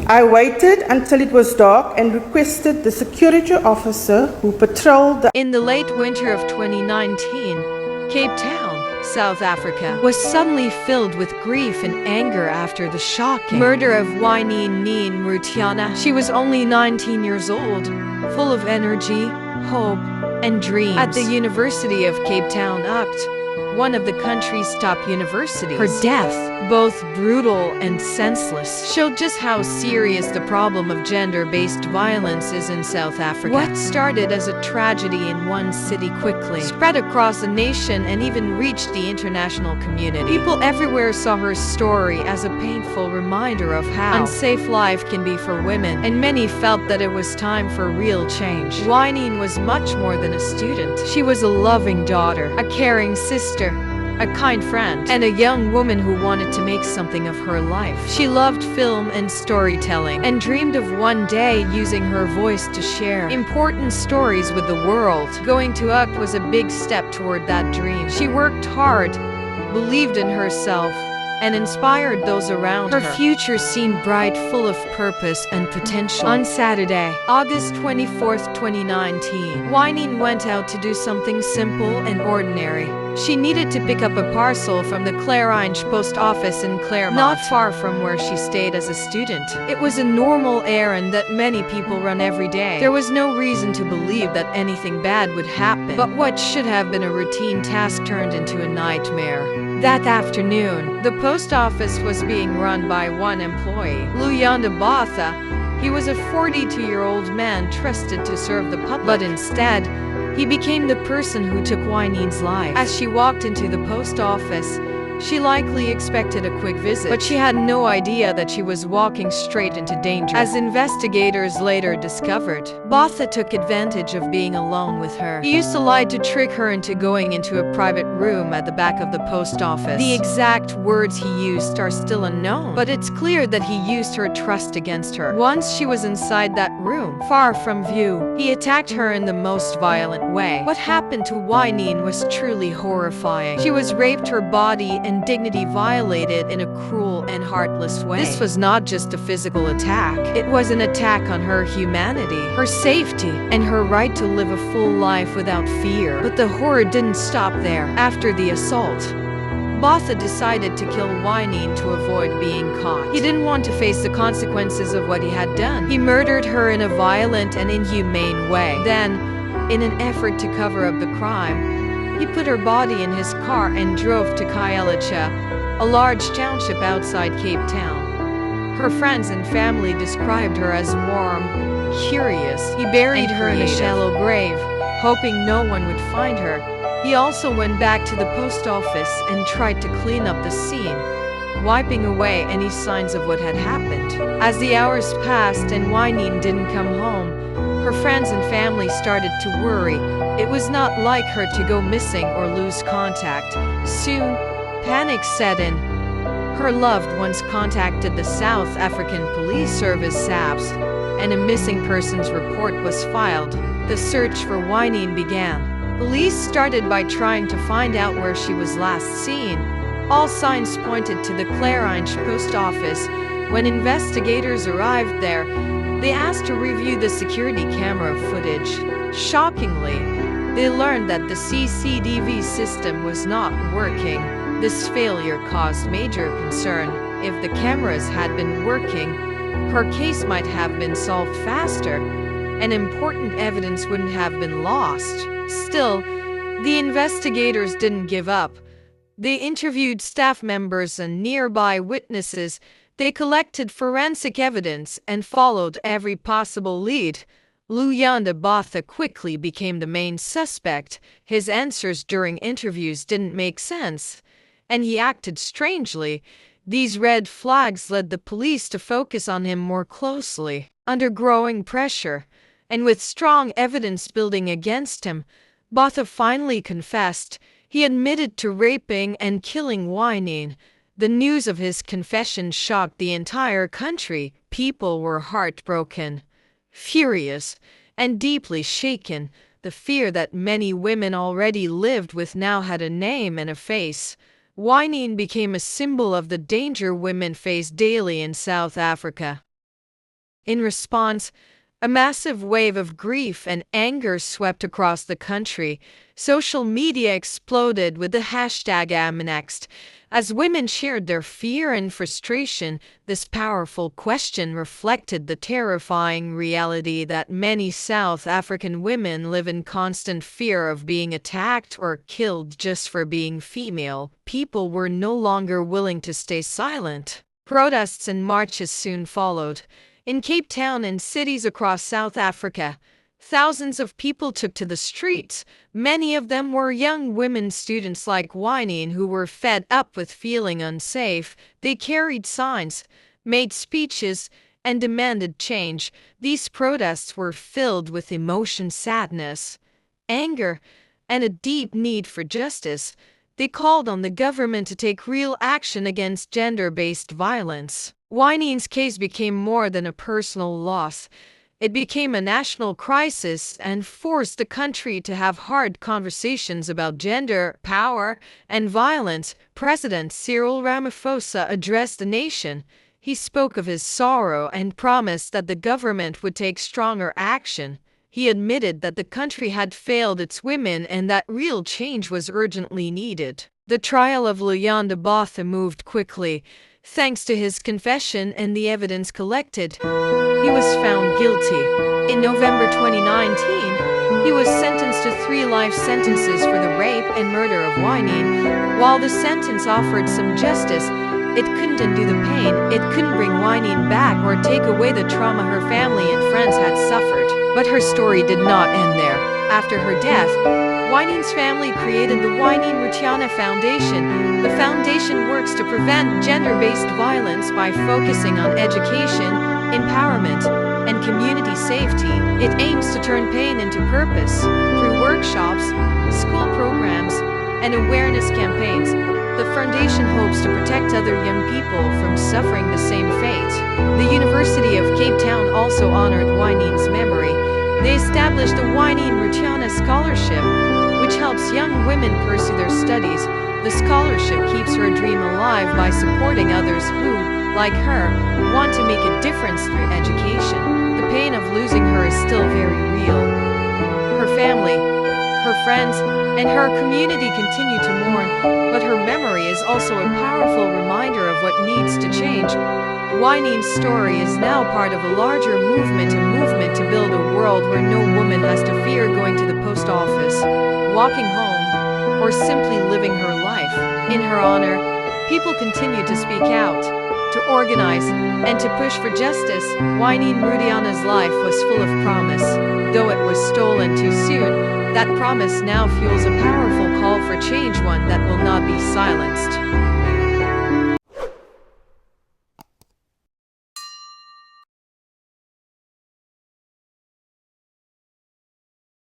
I waited until it was dark and requested the security officer who patrolled the... In the late winter of 2019, Cape Town, South Africa, was suddenly filled with grief and anger after the shocking murder of Uyinene Mrwetyana. She was only 19 years old, full of energy, hope, and dreams. At the University of Cape Town, one of the country's top universities, her death, both brutal and senseless, showed just how serious the problem of gender-based violence is in South Africa. What started as a tragedy in one city quickly spread across the nation and even reached the international community. People everywhere saw her story as a painful reminder of how unsafe life can be for women, and many felt that it was time for real change. Uyinene was much more than a student. She was a loving daughter, a caring sister, a kind friend, and a young woman who wanted to make something of her life. She loved film and storytelling, and dreamed of one day using her voice to share important stories with the world. Going to UCT was a big step toward that dream. She worked hard, believed in herself, and inspired those around her. Her future seemed bright, full of purpose and potential. On Saturday, August 24th, 2019, Uyinene went out to do something simple and ordinary. She needed to pick up a parcel from the Claringe post office in Claremont, not far from where she stayed as a student. It was a normal errand that many people run every day. There was no reason to believe that anything bad would happen, but what should have been a routine task turned into a nightmare. That afternoon, the post office was being run by one employee, Luyanda Botha. He was a 42-year-old man trusted to serve the public, but instead, he became the person who took Uyinene's life. As she walked into the post office, she likely expected a quick visit, but she had no idea that she was walking straight into danger. As investigators later discovered, Botha took advantage of being alone with her. He used to lie to trick her into going into a private room at the back of the post office. The exact words he used are still unknown, but it's clear that he used her trust against her. Once she was inside that room, far from view, he attacked her in the most violent way. What happened to Uyinene was truly horrifying. She was raped, her body and dignity violated in a cruel and heartless way. This was not just a physical attack. It was an attack on her humanity, her safety, and her right to live a full life without fear. But the horror didn't stop there. After the assault, Botha decided to kill Uyinene to avoid being caught. He didn't want to face the consequences of what he had done. He murdered her in a violent and inhumane way. Then, in an effort to cover up the crime, he put her body in his car and drove to Khayelitsha, a large township outside Cape Town. Her friends and family described her as warm, curious. He buried her in a shallow grave, hoping no one would find her. He also went back to the post office and tried to clean up the scene, wiping away any signs of what had happened. As the hours passed and Uyinene didn't come home, her friends and family started to worry. It was not like her to go missing or lose contact. Soon, panic set in. Her loved ones contacted the South African Police Service SAPS, and a missing persons report was filed. The search for Uyinene began. Police started by trying to find out where she was last seen. All signs pointed to the Claringe post office. When investigators arrived there, they asked to review the security camera footage. Shockingly, they learned that the CCTV system was not working. This failure caused major concern. If the cameras had been working, her case might have been solved faster, and important evidence wouldn't have been lost. Still, the investigators didn't give up. They interviewed staff members and nearby witnesses. They collected forensic evidence and followed every possible lead. Luyanda Botha quickly became the main suspect. His answers during interviews didn't make sense, and he acted strangely. These red flags led the police to focus on him more closely. Under growing pressure, and with strong evidence building against him, Botha finally confessed. He admitted to raping and killing Uyinene. The news of his confession shocked the entire country. People were heartbroken, furious, and deeply shaken. The fear that many women already lived with now had a name and a face. Uyinene became a symbol of the danger women face daily in South Africa. In response, a massive wave of grief and anger swept across the country. Social media exploded with the hashtag #AmNext. As women shared their fear and frustration, this powerful question reflected the terrifying reality that many South African women live in constant fear of being attacked or killed just for being female. People were no longer willing to stay silent. Protests and marches soon followed. In Cape Town and cities across South Africa, thousands of people took to the streets. Many of them were young women students like Uyinene who were fed up with feeling unsafe. They carried signs, made speeches, and demanded change. These protests were filled with emotion, sadness, anger, and a deep need for justice. They called on the government to take real action against gender-based violence. Uyinene's case became more than a personal loss. It became a national crisis and forced the country to have hard conversations about gender, power, and violence. President Cyril Ramaphosa addressed the nation. He spoke of his sorrow and promised that the government would take stronger action. He admitted that the country had failed its women and that real change was urgently needed. The trial of Luyanda Botha moved quickly. Thanks to his confession and the evidence collected, he was found guilty. In November 2019, he was sentenced to 3 life sentences for the rape and murder of Uyinene. While the sentence offered some justice, it couldn't undo the pain. It couldn't bring Uyinene back or take away the trauma her family and friends had suffered. But her story did not end there. After her death, Uyinene's family created the Uyinene Mrwetyana Foundation. The foundation works to prevent gender-based violence by focusing on education, empowerment, and community safety. It aims to turn pain into purpose through workshops, school programs, and awareness campaigns. The foundation hopes to protect other young people from suffering the same fate. The University of Cape Town also honored Uyinene's memory. They established the Uyinene Mrwetyana Scholarship, which helps young women pursue their studies. The scholarship keeps her dream alive by supporting others who, like her, want to make a difference through education. The pain of losing her is still very real. Her family, her friends, and her community continue to mourn, but her memory is also a powerful reminder of what needs to change. Uyinene's story is now part of a larger movement, a movement to build a world where no woman has to fear going to the post office, walking home, or simply living her life. In her honor, people continue to speak out, to organize, and to push for justice. Uyinene Mrwetyana's life was full of promise. Though it was stolen too soon, that promise now fuels a powerful call for change, one that will not be silenced.